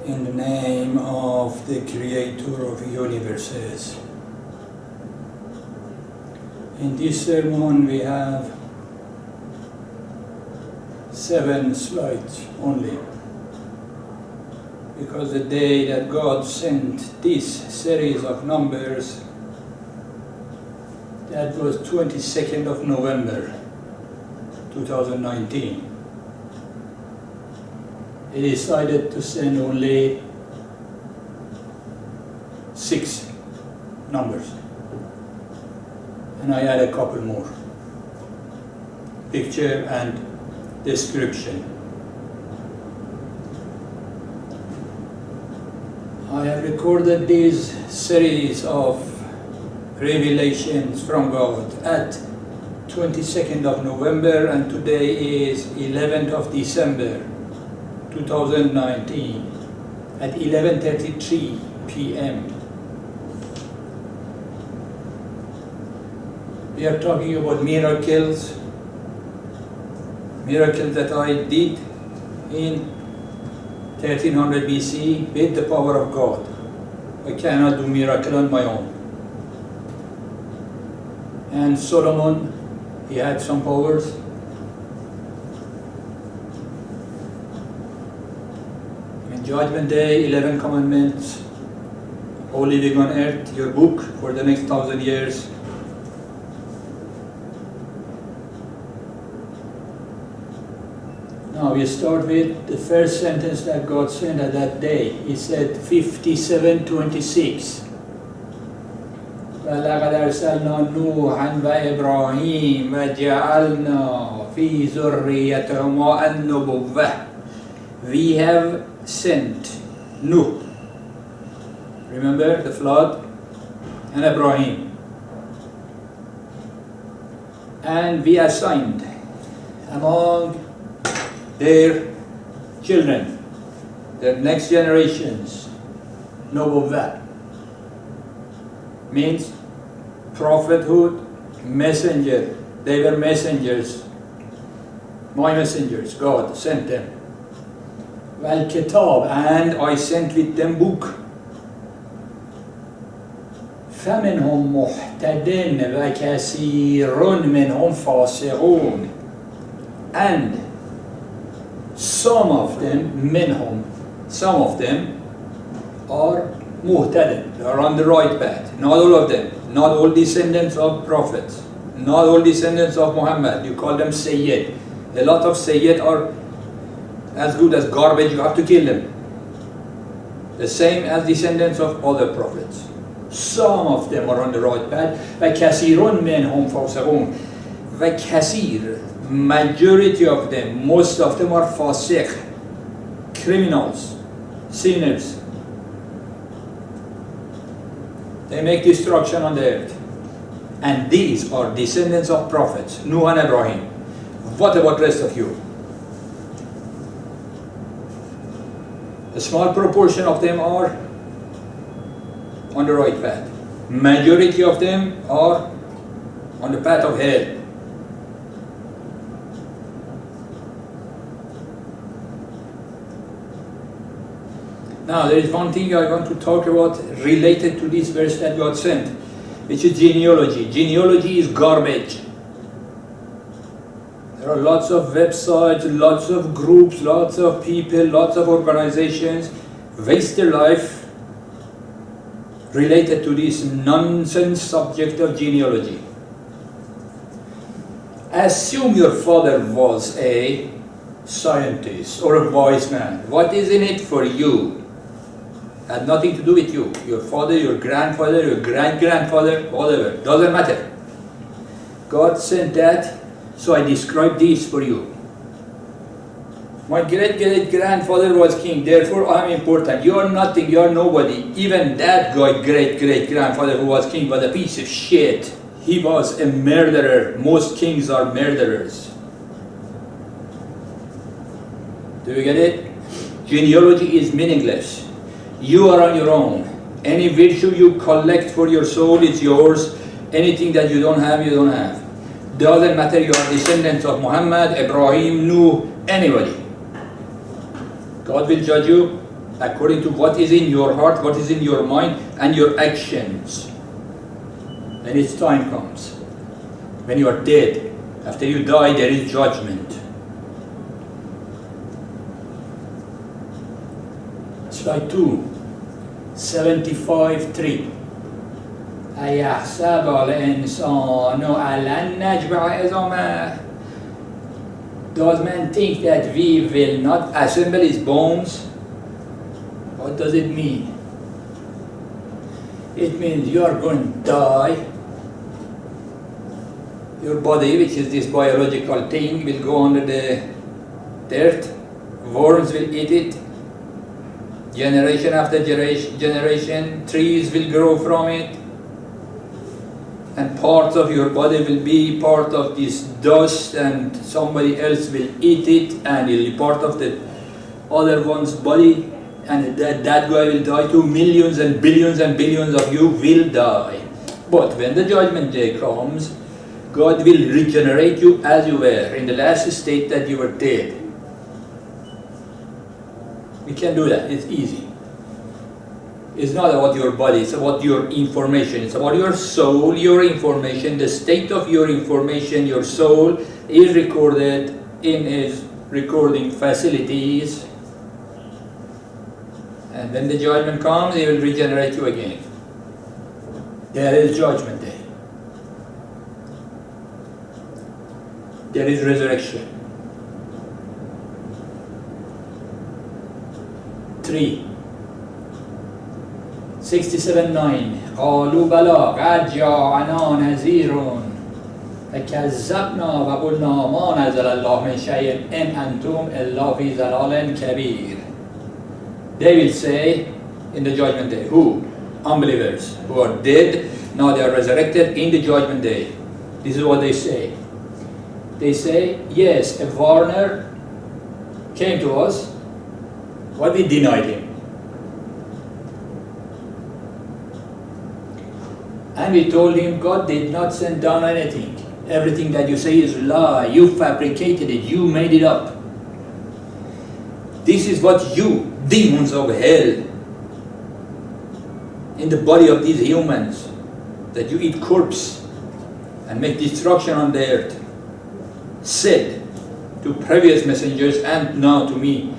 in the name of the Creator of universes. In this sermon we have 7 slides only, because the day that God sent this series of numbers, that was 22nd of November 2019. He decided to send only 6 numbers, and I add a couple more, picture and description. I have recorded this series of revelations from God at 22nd of November, and today is 11th of December 2019 at 11:33 p.m. We are talking about miracles that I did in 1300 BC with the power of God. I cannot do miracle on my own. And Solomon, he had some powers. Judgment Day, 11 Commandments, all living on earth, your book for the next 1,000 years. Now we start with the first sentence that God sent at that day. He said 57:26. وَلَقَدْ أَرْسَلْنَا نُوحًا وَإِبْرَاهِيمَ وَجَعَلْنَا فِي ذُرِّيَّتِهِمَا النُّبُوَّةَ. We have sent Nuh, remember the flood, and Ibrahim, and we assigned among their children, their next generations, Nubuwwah, means prophethood, messenger. They were messengers, my messengers. God sent them. Kitab, and I sent with them book. فَمِنْهُمْ مُحْتَدٍ وَكَثِيرٌ مِنْهُمْ فَاسِقُونَ. And some of them are muhtadin, they are on the right path. Not all of them, not all descendants of prophets, not all descendants of Muhammad. You call them Sayyid. A lot of Sayyid are as good as garbage, you have to kill them. The same as descendants of other prophets. Some of them are on the right path. وَكَثِيرٌ مِنْهُمْ فَاسِقُونَ. وَكَثِير, majority of them, most of them are fasiq, criminals, sinners. They make destruction on the earth. And these are descendants of prophets, Nuh and Ibrahim. What about the rest of you? A small proportion of them are on the right path. Majority of them are on the path of hell. Now there is one thing I want to talk about related to this verse that God sent, which is genealogy. Genealogy is garbage. There are lots of websites, lots of groups, lots of people, lots of organizations waste their life related to this nonsense subject of genealogy. Assume your father was a scientist or a wise man. What is in it for you? Had nothing to do with you. Your father, your grandfather, your great-grandfather, whatever. Doesn't matter. God sent that. So I describe this for you. My great-great-grandfather was king, therefore I am important. You are nothing, you are nobody. Even that guy, great-great-grandfather who was king, was a piece of shit. He was a murderer. Most kings are murderers. Do you get it? Genealogy is meaningless. You are on your own. Any virtue you collect for your soul is yours. Anything that you don't have, you don't have. Doesn't matter you are descendants of Muhammad, Ibrahim, Nuh, anybody. God will judge you according to what is in your heart, what is in your mind, and your actions. When its time comes, when you are dead, after you die, there is judgment. Slide 2, 75:3. أيحسب الإنسان ألن نجمع عظامه. Does man think that we will not assemble his bones? What does it mean? It means you are going to die. Your body, which is this biological thing, will go under the dirt. Worms will eat it. Generation after generation, trees will grow from it. And parts of your body will be part of this dust, and somebody else will eat it, and it will be part of the other one's body, and that guy will die too. Millions and billions of you will die. But when the judgment day comes, God will regenerate you as you were, in the last state that you were dead. We can do that, it's easy. It's not about your body, it's about your information. It's about your soul, your information, the state of your information. Your soul is recorded in his recording facilities. And when the judgment comes, he will regenerate you again. There is judgment day. There is resurrection. 3. 67:9. قالوا بلى قد جاءنا نذير فكذبنا وقلنا ما نزل الله من شيء إن أنتم إلا في ضلال كبير. They will say in the judgment day, who? Unbelievers who are dead, now they are resurrected in the judgment day. This is what they say. They say, yes, a foreigner came to us, but we denied him. And we told him, God did not send down anything. Everything that you say is a lie. You fabricated it. You made it up. This is what you, demons of hell, in the body of these humans, that you eat corpse and make destruction on the earth, said to previous messengers and now to me.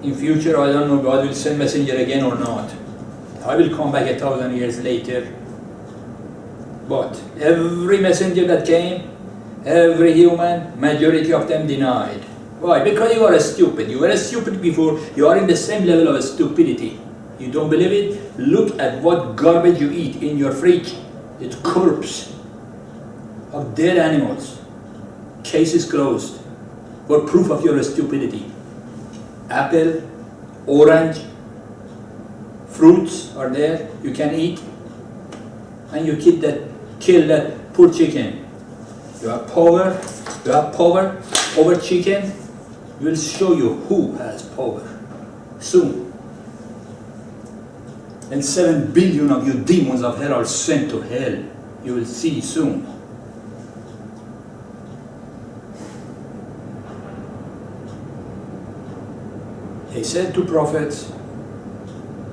In future, I don't know, God will send messenger again or not. I will come back 1,000 years later. But every messenger that came, every human, majority of them denied. Why? Because you are stupid. You were stupid before. You are in the same level of stupidity. You don't believe it? Look at what garbage you eat in your fridge. It's corpse of dead animals. Case is closed. What proof of your stupidity? Apple, orange, fruits are there, you can eat, and you kill that poor chicken. You have power over chicken. We'll show you who has power soon. And 7 billion of you demons of hell are sent to hell. You will see soon. They said to prophets,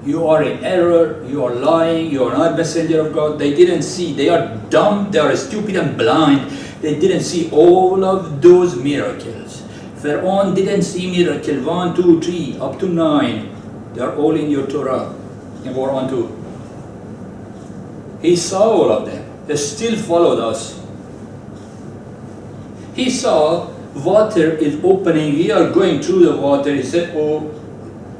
you are in error, you are lying, you are not messenger of God. They didn't see, they are dumb, they are stupid and blind. They didn't see all of those miracles. Pharaoh didn't see miracle 1, 2, 3, up to 9. They are all in your Torah, in Quran 2. He saw all of them. They still followed us. He saw water is opening, we are going through the water. He said, oh,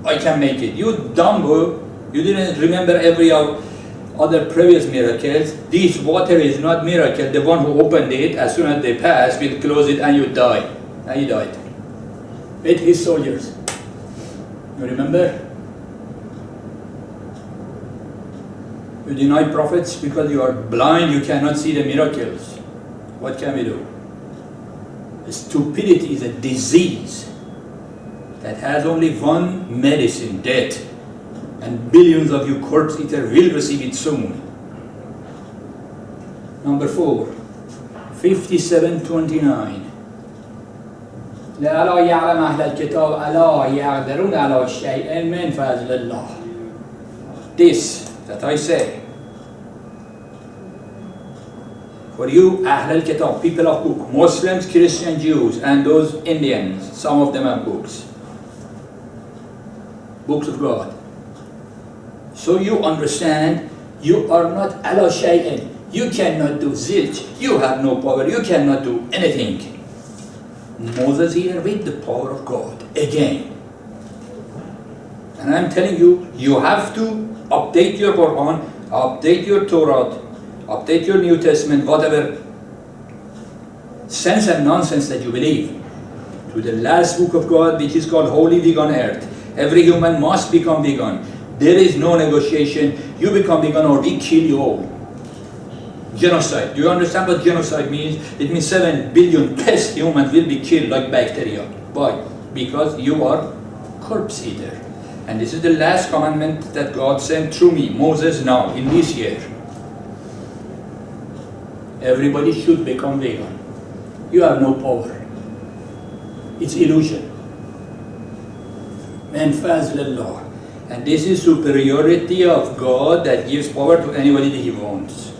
I can make it. You dumbo, you didn't remember every other previous miracles. This water is not miracle. The one who opened it, as soon as they pass, will close it and you die. And he died. With his soldiers. You remember? You deny prophets because you are blind, you cannot see the miracles. What can we do? Stupidity is a disease that has only one medicine, death. And billions of you corpse eaters will receive it soon. Number 4, 57:29. لألا يعلم أهل الكتاب ألا يقدرون على شيء من فضل الله. This that I say, for you Ahl al-Kitab, people of book, Muslims, Christians, Jews, and those Indians, some of them have books of God. So you understand, you are not ala shay'in. You cannot do zilch. You have no power. You cannot do anything. Moses here with the power of God again. And I'm telling you, you have to update your Quran, update your Torah, update your New Testament, whatever sense and nonsense that you believe, to the last book of God, which is called Holy Vegan Earth. Every human must become vegan. There is no negotiation. You become vegan or we kill you all. Genocide. Do you understand what genocide means? It means 7 billion pest humans will be killed like bacteria. Why? Because you are corpse eater. And this is the last commandment that God sent through me, Moses, now, in this year. Everybody should become vegan. You have no power. It's illusion. And fazlallah. And this is superiority of God that gives power to anybody that He wants.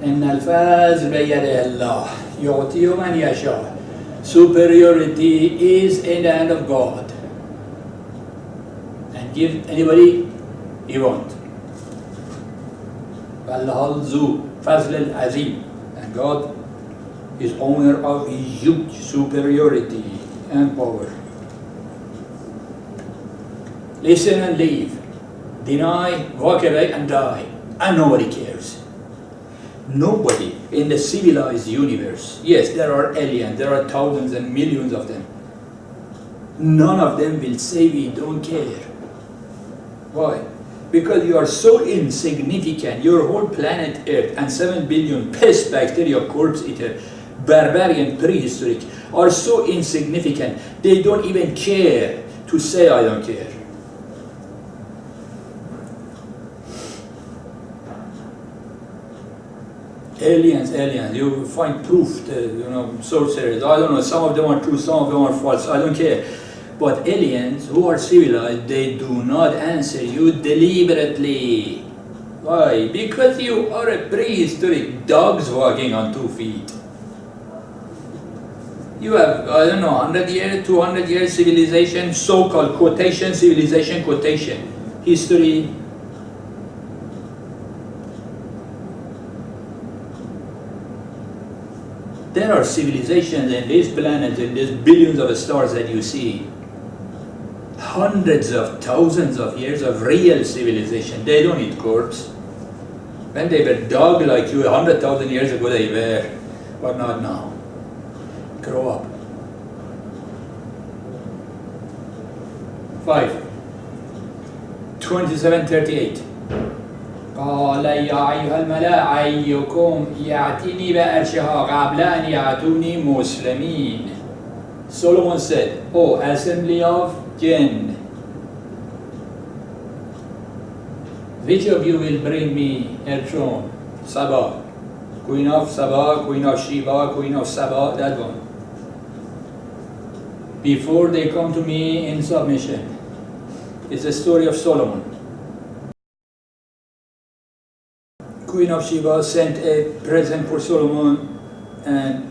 إن الفاز بيد الله يعطي من يشاء. Superiority is in the hand of God, and give anybody He wants. فالله ذو فضل العظيم, and God is owner of huge superiority and power. Listen and leave. Deny, walk away and die, and nobody cares. Nobody in the civilized universe, yes, there are aliens, there are thousands and millions of them. None of them will say we don't care. Why? Because you are so insignificant. Your whole planet Earth and 7 billion pest, bacteria, corpse eater, barbarian, prehistoric are so insignificant. They don't even care to say I don't care. Aliens, you find proof, sorcerers, I don't know, some of them are true, some of them are false, I don't care. But aliens who are civilized, they do not answer you deliberately. Why? Because you are a prehistoric dogs walking on 2 feet. You have, 100 years, 200 years civilization, so-called quotation, civilization, quotation, history. There are civilizations in this planet, in these billions of stars that you see. Hundreds of thousands of years of real civilization. They don't eat corpse. When they were dog like you 100,000 years ago, they were, but not now. Grow up. 5. 27:38. قال يا أيها الملأ أيكم يأتيني بعرشها قبل أن يأتوني مسلمين. Solomon said, O assembly of jinn, which of you will bring me her throne? Saba, queen of Saba, queen of Sheba, queen of Saba, that one. Before they come to me in submission. It's the story of Solomon. Queen of Sheba sent a present for Solomon, and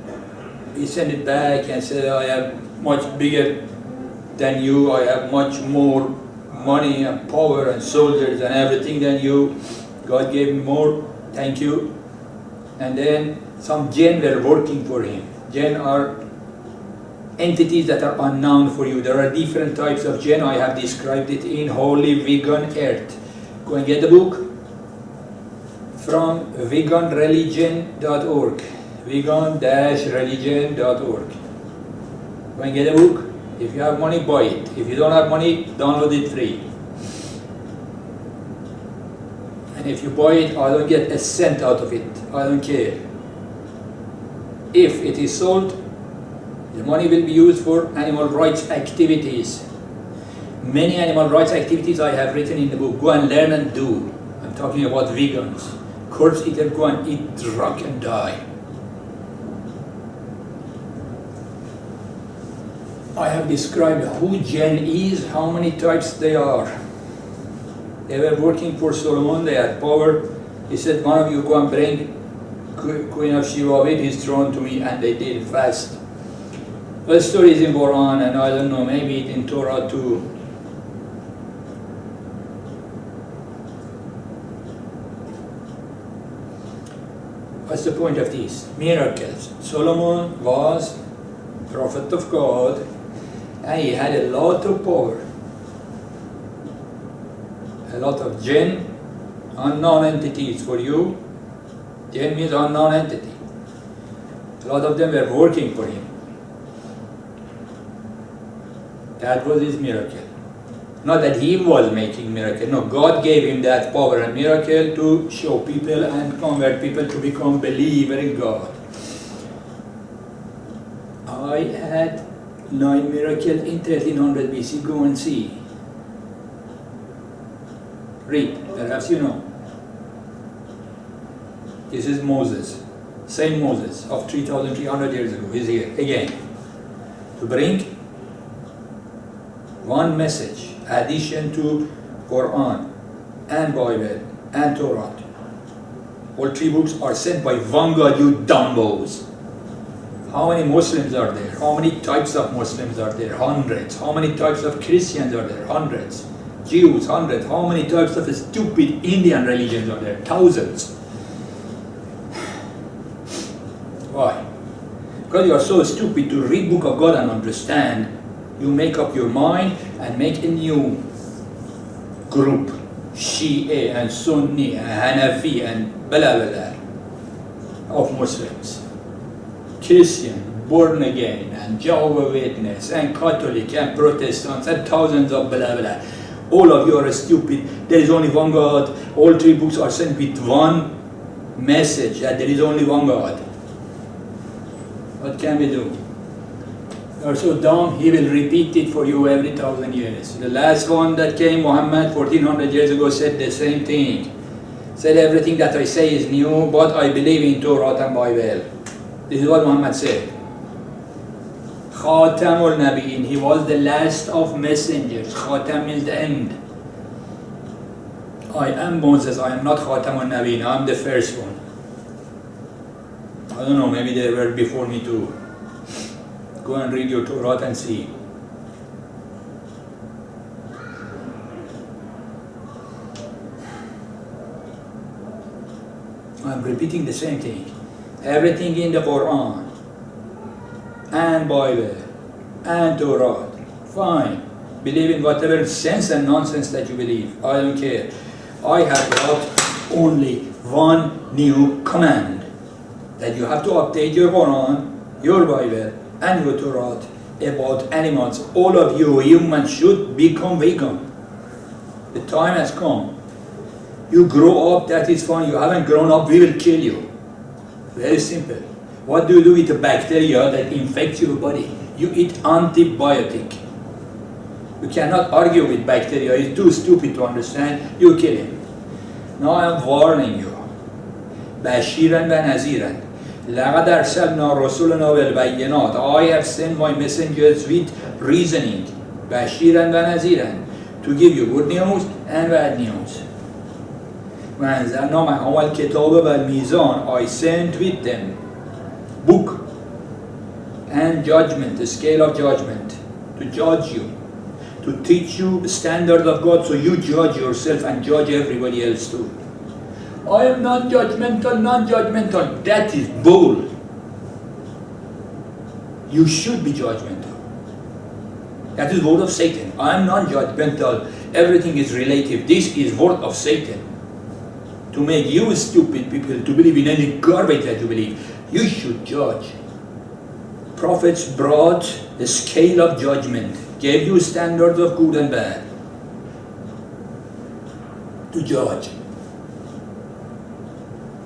he sent it back and said, I am much bigger than you, I have much more money and power and soldiers and everything than you. God gave me more, thank you. And then some jinn were working for him. Jinn are entities that are unknown for you. There are different types of jinn. I have described it in Holy Vegan Earth. Go and get the book from veganreligion.org. vegan-religion.org. Go and get a book. If you have money, buy it. If you don't have money, download it free. And if you buy it, I don't get a cent out of it. I don't care. If it is sold, the money will be used for animal rights activities. Many animal rights activities I have written in the book. Go and learn and do. I'm talking about vegans. Corpse eater, go and eat drunk and die. I have described who Gen is, how many types they are. They were working for Solomon, they had power. He said, one of you go and bring Queen of Sheba with his throne to me, and they did fast. The story is in Quran, and I don't know, maybe it's in Torah too. What's the point of these? Miracles. Solomon was prophet of God, and he had a lot of power. A lot of jinn, unknown entities for you. Jinn means unknown entity. A lot of them were working for him. That was his miracle. Not that he was making miracle. No, God gave him that power and miracle to show people and convert people to become believer in God. I had 9 miracles in 1300 BC. Go and see. Read, perhaps you know. This is Moses, same Moses of 3,300 years ago. He's here again to bring one message, addition to Quran and Bible and Torah. All 3 books are sent by one God, you dumbos. How many Muslims are there? How many types of Muslims are there? Hundreds. How many types of Christians are there? Hundreds. Jews, hundreds. How many types of stupid Indian religions are there? Thousands. Why? Because you are so stupid to read Book of God and understand. You make up your mind and make a new group, Shia and Sunni and Hanafi and blah blah blah of Muslims. Christian, born again, and Jehovah's Witness, and Catholic, and Protestants, and thousands of blah blah. All of you are stupid. There is only one God. All 3 books are sent with one message, that there is only one God. What can we do? You are so dumb, he will repeat it for you every 1,000 years. The last one that came, Muhammad, 1400 years ago, said the same thing. Said everything that I say is new, but I believe in Torah and Bible. This is what Muhammad said. Khatamul Nabiin, he was the last of messengers. Khatam means the end. I am Moses, I am not Khatamul Nabiin, I am the first one. I don't know, maybe they were before me too. Go and read your Torah and see. I'm repeating the same thing. Everything in the Quran and Bible and Torah, fine. Believe in whatever sense and nonsense that you believe. I don't care. I have brought only one new command. That you have to update your Quran, your Bible, and your Torah about animals. All of you humans should become vegan. The time has come. You grow up, that is fine. You haven't grown up, we will kill you. Very simple. What do you do with a bacteria that infects your body? You eat antibiotic. You cannot argue with bacteria. It's too stupid to understand. You kill him. Now I am warning you. Bashiran wa Naziran. لَقَدْ أَرْسَلْنَا رُسُلَنَا بِالْبَيِّنَاتِ. I have sent my messengers with reasoning. Bashiran wa Naziran. To give you good news and bad news. وَأَنزَلْنَا مَعَهُمَ الْكِتَابَ وَالْمِيزَانَ. I sent with them book and judgment, the scale of judgment, to judge you, to teach you the standard of God, so you judge yourself and judge everybody else too. I am non-judgmental, non-judgmental. That is bull. You should be judgmental. That is word of Satan. I am non-judgmental. Everything is relative. This is word of Satan. To make you stupid people to believe in any garbage that you believe. You should judge. Prophets brought the scale of judgment, gave you standards of good and bad to judge.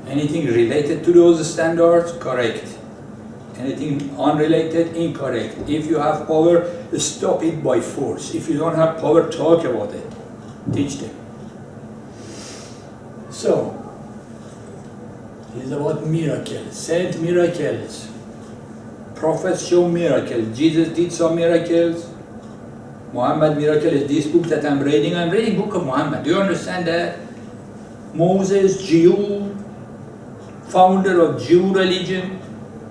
Anything related to those standards, correct. Anything unrelated, incorrect. If you have power, stop it by force. If you don't have power, talk about it. Teach them. So, this is about miracles, sent miracles, Prophets show miracles. Jesus did some miracles. Muhammad miracle is this book that I'm reading. I'm reading book of Muhammad. Do you understand that? Moses, Jew, founder of Jew religion.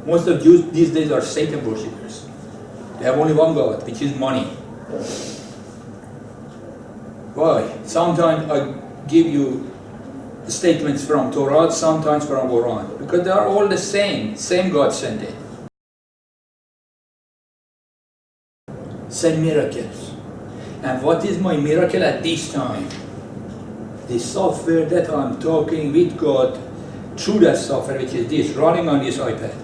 Most of Jews these days are Satan worshippers. They have only one God, which is money. Why? Sometimes I give you statements from Torah, sometimes from Quran, because they are all the same God sent it. Send miracles. And what is my miracle at this time? The software that I'm talking with God through that software, which is this, running on this iPad.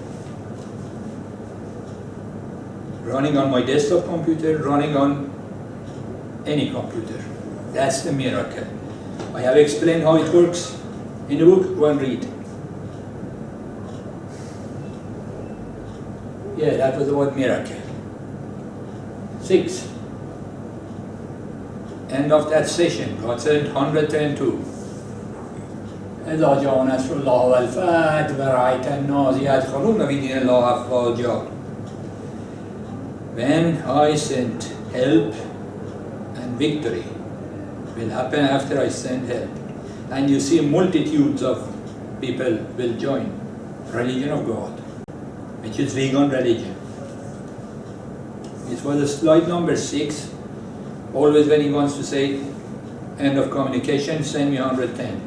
Running on my desktop computer, running on any computer. That's the miracle. I have explained how it works in the book. Go and read. Yeah, that was the word miracle. 6. End of that session. God said 102. إذا جاء نصر الله والفتح ورأيت الناس يدخلون في دين الله أفواجا. When I sent help and victory will happen after I send help. And you see multitudes of people will join religion of God, which is vegan religion. This was a slide number 6. Always when he wants to say end of communication, send me 110.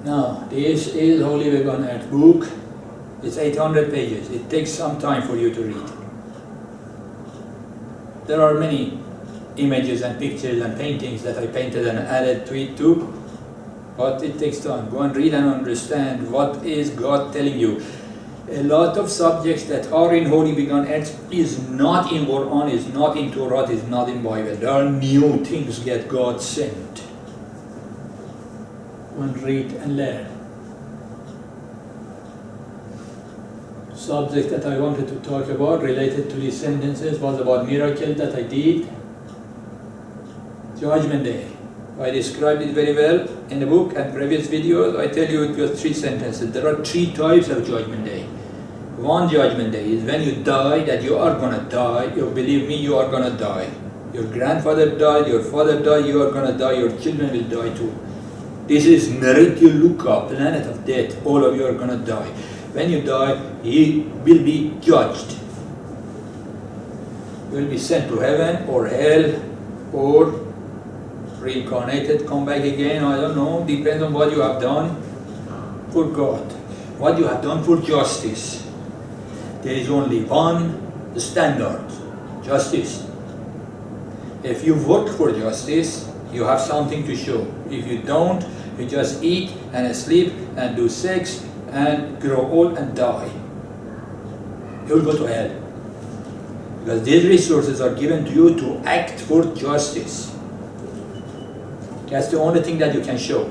Now, this is Holy Vegan Earth book. It's 800 pages. It takes some time for you to read. There are many images and pictures and paintings that I painted and added to it too, but it takes time. Go and read and understand what is God telling you. A lot of subjects that are in Holy Vegan Earth is not in Quran, is not in Torah, is not in Bible. There are new things that God sent. Go and read and learn. Subject that I wanted to talk about related to these sentences was about miracle that I did. Judgment Day. I described it very well in the book and previous videos. I tell you it was 3 sentences. There are 3 types of Judgment Day. One Judgment Day is when you die, that you are going to die. You believe me, you are going to die. Your grandfather died, your father died, you are going to die, your children will die too. This is Merituluka, planet of death. All of you are going to die. When you die, you will be judged. You will be sent to heaven or hell or reincarnated, come back again, I don't know, depends on what you have done for God, what you have done for justice. There is only one standard, justice. If you work for justice, you have something to show. If you don't, you just eat and sleep and do sex and grow old and die. You will go to hell. Because these resources are given to you to act for justice. That's the only thing that you can show.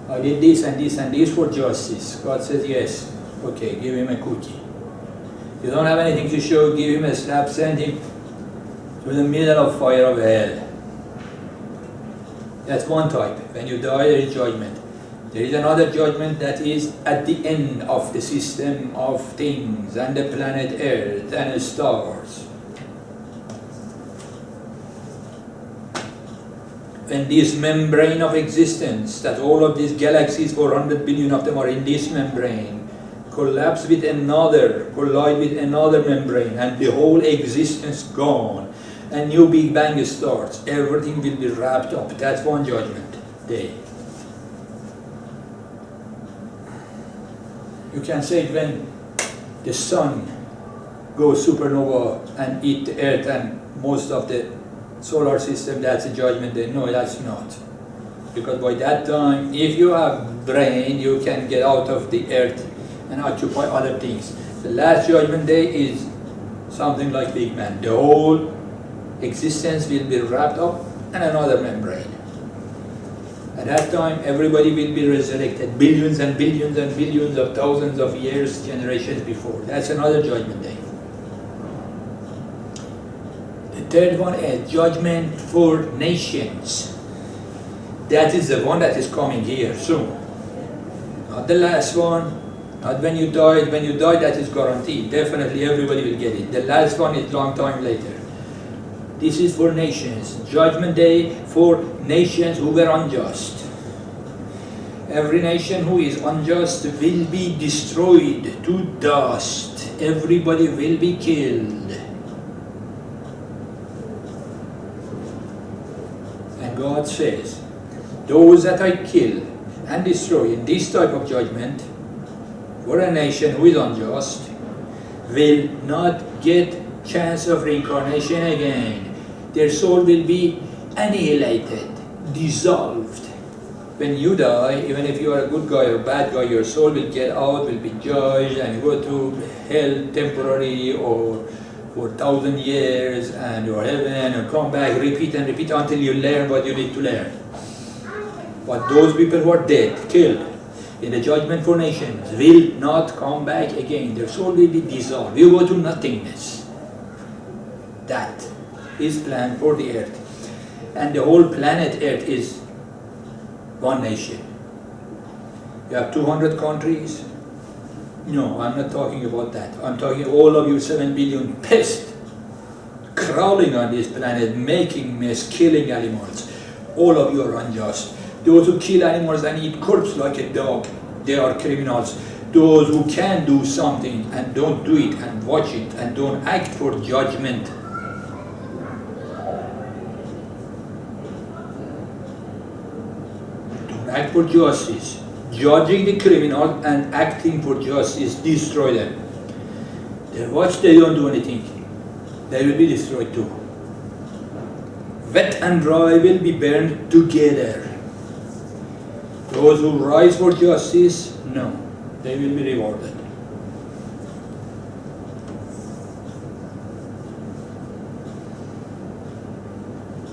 I did this and this and this for justice. God says yes. Okay, give him a cookie. You don't have anything to show, give him a slap, send him to the middle of fire of hell. That's one type. When you die, there is judgment. There is another judgment that is at the end of the system of things and the planet Earth and the stars. When this membrane of existence, that all of these galaxies, 400 billion of them are in this membrane, collapse with another, collide with another membrane, and the whole existence gone, and new Big Bang starts, everything will be wrapped up. That's one judgment day. You can say it when the sun goes supernova and eat the earth and most of the solar system, that's a judgment day. No, that's not. Because by that time, if you have brain, you can get out of the earth and occupy other things. The last judgment day is something like Big Bang. The whole existence will be wrapped up in another membrane. At that time, everybody will be resurrected, billions and billions and billions of thousands of years, generations before. That's another judgment day. The third one is judgment for nations. That is the one that is coming here soon. Not the last one, not when you die. When you die, that is guaranteed. Definitely everybody will get it. The last one is long time later. This is for nations. Judgment Day for nations who were unjust. Every nation who is unjust will be destroyed to dust. Everybody will be killed. And God says, those that I kill and destroy in this type of judgment for a nation who is unjust will not get chance of reincarnation again. Their soul will be annihilated, dissolved. When you die, even if you are a good guy or bad guy, your soul will get out, will be judged, and you go to hell temporary or for 1,000 years, and or heaven, and come back, repeat and repeat until you learn what you need to learn. But those people who are dead, killed in the judgment for nations, will not come back again. Their soul will be dissolved. You go to nothingness. That is planned for the earth. And the whole planet Earth is one nation. You have 200 countries. No, I'm not talking about that. I'm talking all of you 7 billion pests crawling on this planet, making mess, killing animals. All of you are unjust. Those who kill animals and eat corpse like a dog, they are criminals. Those who can do something and don't do it and watch it and don't act for judgment, don't act for justice. Judging the criminal and acting for justice, destroy them. They watch, they don't do anything. They will be destroyed too. Wet and dry will be burned together. Those who rise for justice, no, they will be rewarded.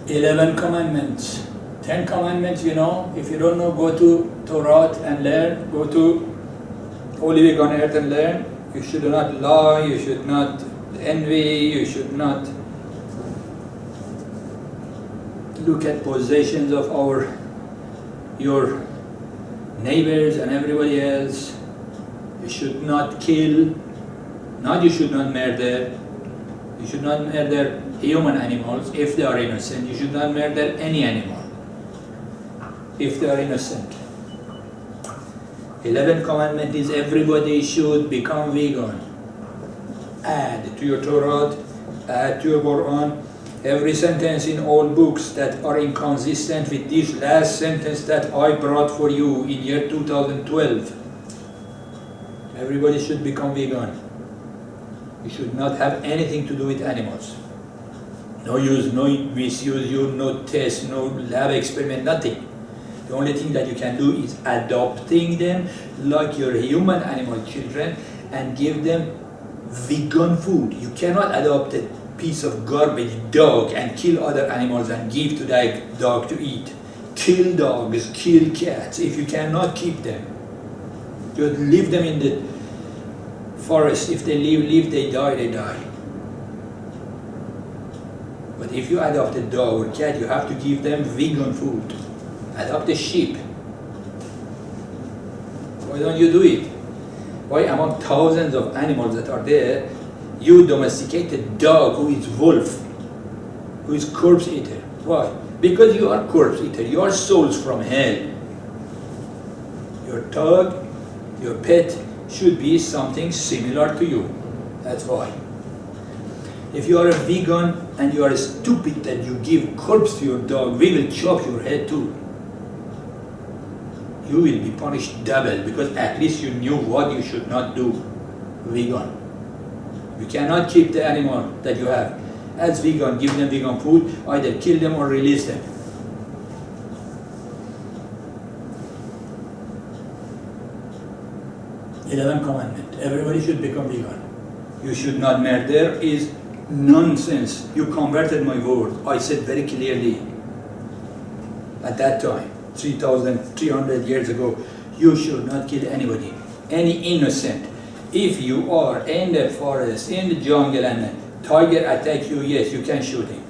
"11 Commandments. 10 Commandments, you know. If you don't know, go to Torah and learn. Go to Holy Week on Earth and learn. You should not lie, you should not envy, you should not look at possessions of your neighbors and everybody else. You should not kill. Not you should not murder. You should not murder human animals if they are innocent. You should not murder any animal if they are innocent. 11 Commandment is everybody should become vegan. Add to your Torah, add to your Quran, every sentence in all books that are inconsistent with this last sentence that I brought for you in year 2012. Everybody should become vegan. You should not have anything to do with animals. No use, no misuse, no test, no lab experiment, nothing. The only thing that you can do is adopting them like your human animal children and give them vegan food. You cannot adopt a piece of garbage dog and kill other animals and give to that dog to eat. Kill dogs, kill cats if you cannot keep them. Just leave them in the forest. If they live, they die, they die. But if you adopt a dog or cat, you have to give them vegan food. Adopt a sheep. Why don't you do it? Why among thousands of animals that are there, you domesticate a dog who is wolf, who is corpse eater? Why? Because you are corpse eater. You are souls from hell. Your dog, your pet, should be something similar to you. That's why. If you are a vegan and you are stupid that you give corpse to your dog, we will chop your head too. You will be punished double because at least you knew what you should not do. Vegan. You cannot keep the animal that you have. As vegan, give them vegan food, either kill them or release them. "11 Commandment. Everybody should become vegan. You should not murder is nonsense. You converted my word. I said very clearly at that time, 3,300 years ago, you should not kill anybody, any innocent. If you are in the forest, in the jungle, and a tiger attacks you, yes, you can shoot him.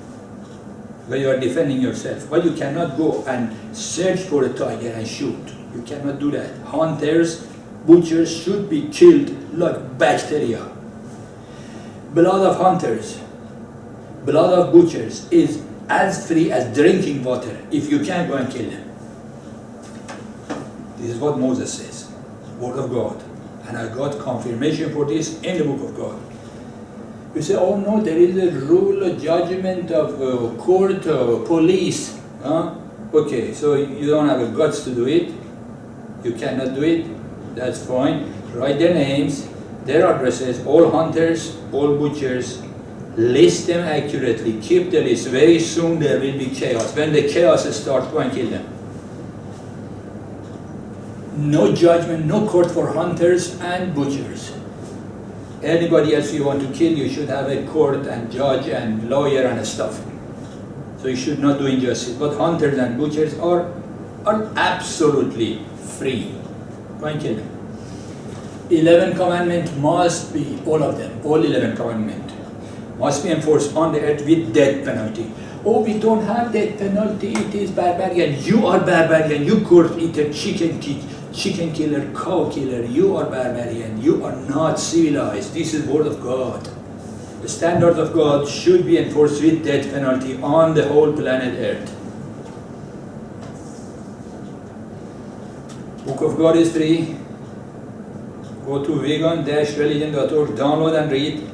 But you are defending yourself. But you cannot go and search for a tiger and shoot. You cannot do that. Hunters, butchers should be killed like bacteria. Blood of hunters, blood of butchers is as free as drinking water. If you can't, go and kill them. This is what Moses says, word of God. And I got confirmation for this in the book of God. You say, oh no, there is a rule, a judgment of court, police. Huh? Okay, so you don't have the guts to do it. You cannot do it. That's fine. Write their names, their addresses, all hunters, all butchers. List them accurately. Keep the list. Very soon there will be chaos. When the chaos starts, go and kill them. No judgment, no court for hunters and butchers. Anybody else you want to kill, you should have a court and judge and lawyer and stuff. So you should not do injustice. But hunters and butchers are absolutely free. Go and kill them. 11 commandments must be, all of them, all 11 commandments, must be enforced on the earth with death penalty. Oh, we don't have death penalty, it is barbarian. You are barbarian, you court eater, chicken killer, cow killer, you are barbarian, you are not civilized. This is word of God. The standard of God should be enforced with death penalty on the whole planet Earth. Book of God is free. Go to vegan-religion.org, download and read.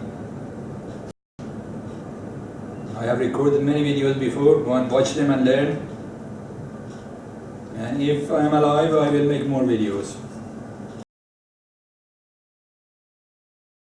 I have recorded many videos before, go and watch them and learn. And if I am alive, I will make more videos.